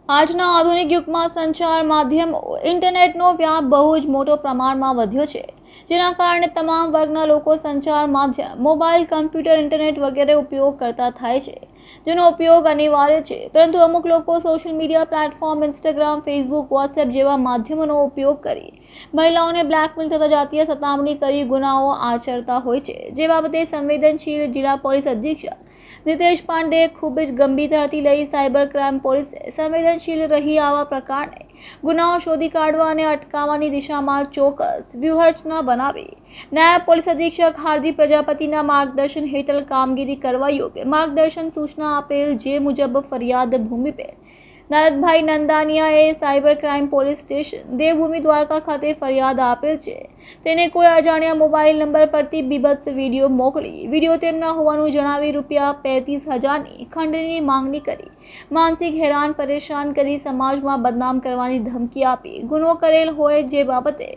આજના આધુનિક યુગમાં સંચાર માધ્યમ ઇન્ટરનેટનો વ્યાપ બહુ જ મોટો પ્રમાણમાં વધ્યો છે, જેના કારણે તમામ વર્ગના લોકો સંચાર માધ્યમ મોબાઈલ, કમ્પ્યુટર, ઇન્ટરનેટ વગેરે ઉપયોગ કરતા થાય છે, જેનો ઉપયોગ અનિવાર્ય છે. પરંતુ અમુક લોકો social media platform Instagram, Facebook, WhatsApp જેવા માધ્યમોનો ઉપયોગ કરી મહિલાઓને બ્લેકમેલ તથા જાતીય સતામણી કરી ગુનાઓ આચરતા હોય છે. જે બાબતે સંવેદનશીલ જિલ્લા પોલીસ અધિક્ષક નિતેશ પાંડેએ ખૂબ જ ગંભીરતાથી લઈ સાયબર ક્રાઇમ પોલીસે સંવેદનશીલ રહી આવા પ્રકારને ગુનાઓ શોધી કાઢવા અને અટકાવવાની દિશામાં ચોક્કસ વ્યૂહરચના બનાવી નાયબ પોલીસ અધિક્ષક હાર્દિક પ્રજાપતિના માર્ગદર્શન હેઠળ કામગીરી કરવા યોગ્ય માર્ગદર્શન સૂચના આપેલ. જે મુજબ ફરિયાદ ભૂમિબેન નારદભાઈ નંદાનિયાએ cyber crime police station Devbhumi Dwarka ખાતે ફરિયાદ આપેલ છે. તેને કોઈ અજાણ્યા મોબાઈલ નંબર પરથી બીભત્સ વિડીયો મોકલી વિડીયો તેમના હોવાનું જણાવી ₹35,000ની ખંડની માંગણી કરી માનસિક હેરાન પરેશાન કરી સમાજમાં બદનામ કરવાની ધમકી આપી ગુનો કરેલ હોય. જે બાબતે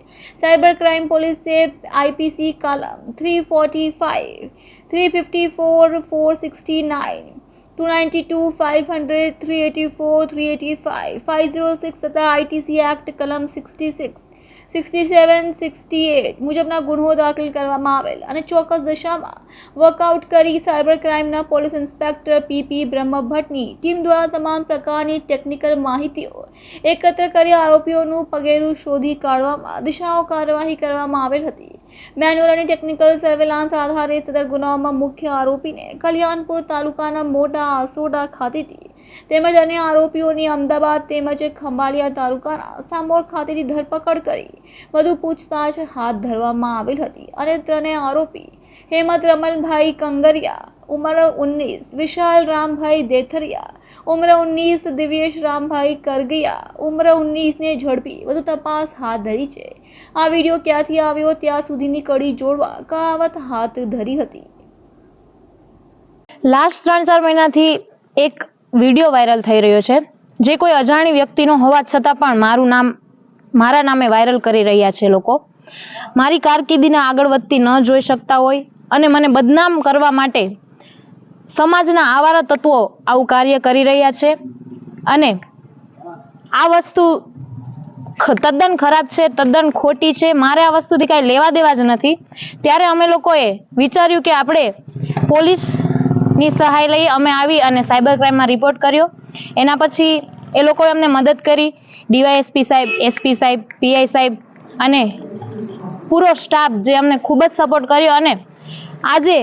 સાયબર ક્રાઇમ પોલીસે IPC કલમ 345, 354, 469, 292, 500, 384, 385, 506 તથા ITC એક્ટ કલમ 66, 67, 68 મુજબના ગુનો દાખલ કરવામાં આવેલ અને ચોક્કસ દિશામાં વર્કઆઉટ કરી સાયબર ક્રાઇમના પોલીસ ઇન્સ્પેક્ટર PP બ્રહ્મભટ્ટની ટીમ દ્વારા તમામ પ્રકારની ટેકનિકલ માહિતીઓ એકત્ર કરી આરોપીઓનું પગેરું શોધી કાઢવામાં દિશાઓ કાર્યવાહી કરવામાં આવેલ હતી. મેન્યુઅલ અને ટેકનિકલ સર્વેલાન્સ આધારે સદર ગુનાઓમાં મુખ્ય આરોપીને કલ્યાણપુર તાલુકાના મોટા આસોડા ખાતેથી તેમજ અન્ય આરોપીઓની અમદાવાદ તેમજ ખંભાલિયા તાલુકાના સામોર ખાતેથી ધરપકડ કરી વધુ પૂછતાછ હાથ ધરવામાં આવેલ હતી અને ત્રણેય આરોપી હેમંત રમણભાઈ કંગરિયા ઉંમર 19, વિશાલ રામભાઈ દેથરિયા ઉંમર 19, દિવ્યેશ રામભાઈ કરગિયા ઉંમર 19 ને ઝડપી વધુ તપાસ હાથ ધરી છે. આ વિડીયો ક્યાંથી આવ્યો ત્યાં સુધીની કડી જોડવા કવાયત હાથ ધરી હતી. લાસ્ટ 3-4 મહિનાથી એક વિડીયો વાયરલ થઈ રહ્યો છે, જે કોઈ અજાણી વ્યક્તિનો હોવા છતાં પણ મારા નામે વાયરલ કરી રહ્યા છે. લોકો મારી કારકિર્દીને આગળ વધતી ન જોઈ શકતા હોય અને મને બદનામ કરવા માટે સમાજના આવારા તત્વો આવું કાર્ય કરી રહ્યા છે અને આ વસ્તુ તદ્દન ખરાબ છે, તદ્દન ખોટી છે. મારે આ વસ્તુથી કાંઈ લેવા દેવા જ નથી. ત્યારે અમે લોકોએ વિચાર્યું કે આપણે પોલીસની સહાય લઈ અમે આવી અને સાયબર ક્રાઇમમાં રિપોર્ટ કર્યો. એના પછી એ લોકોએ અમને મદદ કરી. DYSP સાહેબ, SP સાહેબ, PI સાહેબ અને પૂરો સ્ટાફ જે અમને ખૂબ જ સપોર્ટ કર્યો અને આજે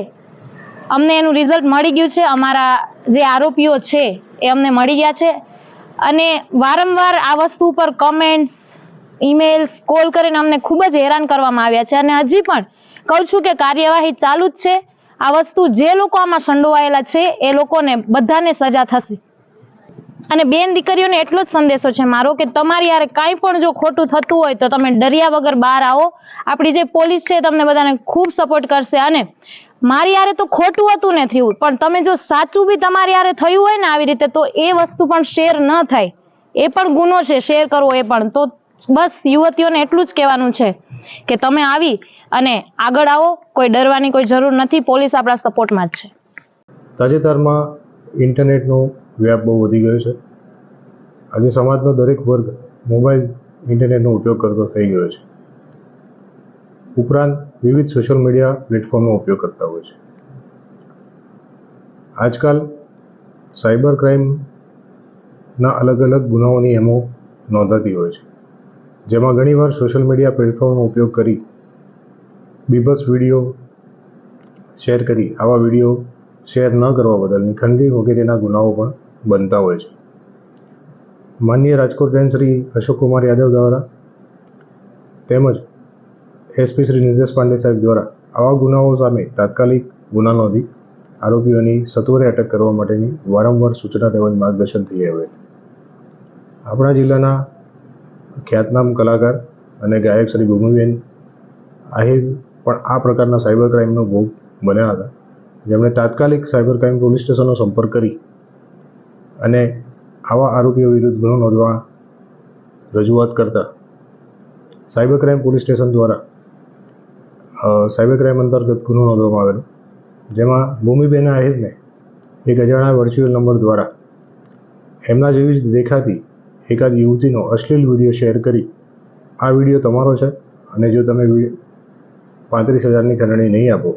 અમને એનું રિઝલ્ટ મળી ગયું છે. અમારા જે આરોપીઓ છે એ અમને મળી ગયા છે અને વારંવાર આ વસ્તુ ઉપર કમેન્ટ્સ, ઈમેલ્સ, કોલ કરીને અમને ખૂબ જ હેરાન કરવામાં આવ્યા છે અને હજી પણ કહું છું કે કાર્યવાહી ચાલુ જ છે. આ વસ્તુ જે લોકો આમાં સંડોવાયેલા છે એ લોકોને બધાને સજા થશે. અને બેન દીકરીઓને એટલો જ સંદેશો છે મારો કે તમારી યારે કાંઈ પણ જો ખોટું થતું હોય તો તમે ડર્યા વગર બહાર આવો. આપણી જે પોલીસ છે તમને બધાને ખૂબ સપોર્ટ કરશે અને મારી યારે તો ખોટું હતું ને થયું, પણ તમે જો સાચું બી તમારી યારે થયું હોય ને આવી રીતે તો એ વસ્તુ પણ શેર ન થાય. એ પણ ગુનો છે શેર કરવો એ પણ. તો બસ યુવતીઓને એટલું જ કહેવાનું છે કે તમે આવી અને આગળ આવો. કોઈ ડરવાની કોઈ જરૂર નથી. પોલીસ આપણા સપોર્ટમાં જ છે. તાજેતરમાં ઇન્ટરનેટનો વ્યાપ બહુ વધી ગયો છે. આજે સમાજનો દરેક વર્ગ મોબાઈલ, ઇન્ટરનેટનો ઉપયોગ કરતો થઈ ગયો છે. ઉપરાંત વિવિધ સોશિયલ મીડિયા પ્લેટફોર્મનો ઉપયોગ કરતા હોય છે. આજકાલ સાયબર ક્રાઇમના અલગ અલગ ગુનાઓની એમો નોંધાતી હોય છે, જેમાં ઘણીવાર સોશિયલ મીડિયા પ્લેટફોર્મનો ઉપયોગ કરી બીભત્સ વિડીયો શેર કરી આવા વિડીયો શેર ન કરવા બદલ નિખંડી વગેરેના ગુનાઓ પણ બનતા હોય છે. માનનીય રાજકોટ રેન્જ શ્રી અશોકકુમાર યાદવ દ્વારા તેમજ SP શ્રી નિતેશ પાંડે સાહેબ દ્વારા આવા ગુનાઓ સામે તાત્કાલિક ગુના નોંધી આરોપીઓની સત્વરે અટક કરવા માટેની વારંવાર સૂચના તેમજ માર્ગદર્શન થઈ આવેલ. આપણા જિલ્લાના ખ્યાતનામ કલાકાર અને ગાયક શ્રી ભૂમિબેન આહિર પણ આ પ્રકારના સાયબર ક્રાઇમનો ભોગ બન્યા હતા, જેમણે તાત્કાલિક સાયબર ક્રાઇમ પોલીસ સ્ટેશનનો સંપર્ક કરી અને આવા આરોપીઓ વિરુદ્ધ ગુનો નોંધવા રજૂઆત કરતા સાયબર ક્રાઇમ પોલીસ સ્ટેશન દ્વારા સાયબર ક્રાઇમ અંતર્ગત ગુનો નોંધવામાં આવેલો, જેમાં ભૂમિબેન આહિરને એક અજાણ્યા વર્ચ્યુઅલ નંબર દ્વારા એમના જેવી જ દેખાતી એકાદ યુવતીનો અશ્લીલ વિડીયો શેર કરી આ વિડીયો તમારો છે અને જો તમે 35,000ની ખંડણી નહીં આપો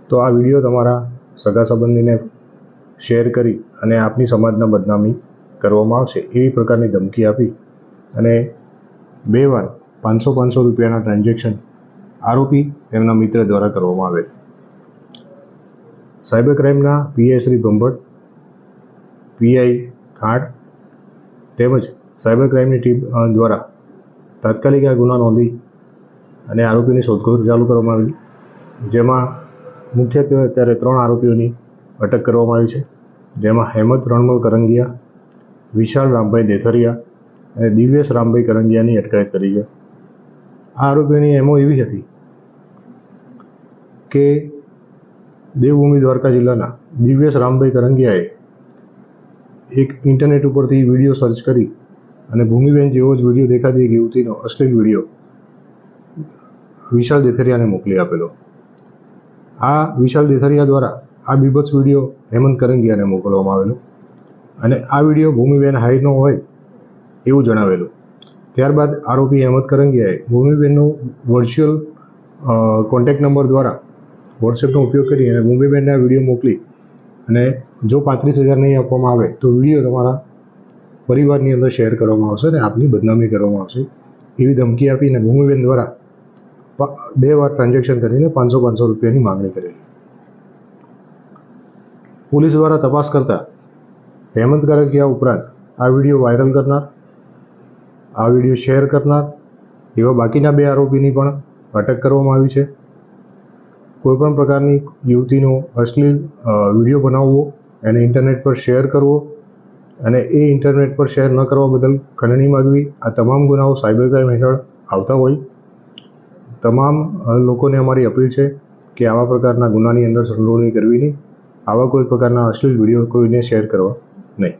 તો આ વિડીયો તમારા સગા સંબંધીને શેર કરી અને આપની સમાજના બદનામી કરવામાં આવશે એવી પ્રકારની ધમકી આપી અને 2 વાર 500 રૂપિયાના ટ્રાન્ઝેક્શન આરોપી તેમના મિત્ર દ્વારા કરવામાં આવેલ. સાયબર ક્રાઇમના પીઆઈ શ્રી ભંભટ, પીઆઈ ખાંટ તેમજ સાયબર ક્રાઇમની ટીમ દ્વારા તાત્કાલિક આ ગુના નોંધી અને આરોપીની શોધખોળ ચાલુ કરવામાં આવેલી, જેમાં મુખ્યત્વે અત્યારે 3 આરોપીઓની અટક કરવામાં આવી છે, જેમાં હેમંત રણમલ કરંગિયા, વિશાલ રામભાઈ દેથરિયા અને દિવ્યેશ રામભાઈ કરંગિયાની અટકાયત કરી છે. આ આરોપીઓની એમો એવી હતી કે દેવભૂમિ દ્વારકા જિલ્લાના દિવ્યેશ રામભાઈ કરંગિયાએ એક ઇન્ટરનેટ ઉપરથી વિડીયો સર્ચ કરી અને ભૂમિબેન જેવો જ વિડીયો દેખાતી એક યુવતીનો અશ્લીલ વિડીયો વિશાલ દેથરિયાને મોકલી આપેલો. આ વિશાલ દેથરિયા દ્વારા આ બીભત્સ વિડીયો હેમંત કરંગિયાને મોકલવામાં આવેલો અને આ વિડીયો ભૂમિબેન હાઈનો હોય એવું જણાવેલું. ત્યારબાદ આરોપી હેમંત કરંગિયાએ ભૂમિબેનનો વર્ચ્યુઅલ કોન્ટેક્ટ નંબર દ્વારા વોટ્સએપનો ઉપયોગ કરી અને ભૂમિબેનને આ વિડીયો મોકલી અને જો 35,000 નહીં આપવામાં આવે તો વિડીયો તમારા પરિવારની અંદર શેર કરવામાં આવશે અને આપની બદનામી કરવામાં આવશે એવી ધમકી આપીને ભૂમિબેન દ્વારા 2 વાર ટ્રાન્ઝેક્શન કરીને 500 રૂપિયાની માંગણી કરેલી. પોલીસ દ્વારા તપાસ કરતા હેમંત કરંગિયા ઉપરાંત આ વિડીયો વાયરલ કરનાર, આ વિડીયો શેર કરનાર એવા બાકીના 2 આરોપીની પણ અટક કરવામાં આવી છે. કોઈપણ પ્રકારની યુવતીનો અશ્લીલ વિડીયો બનાવવો, એને ઇન્ટરનેટ પર શેર કરવો અને એ ઇન્ટરનેટ પર શેર ન કરવા બદલ ખંડણી માગવી, આ તમામ ગુનાઓ સાયબર ક્રાઇમ હેઠળ આવતા હોય. તમામ લોકોને અમારી અપીલ છે કે આવા પ્રકારના ગુનાની અંદર સંડોવણી કરવી નહીં, આવા કોઈ પ્રકારના અશ્લીલ વિડીયો કોઈને શેર કરવા નહીં.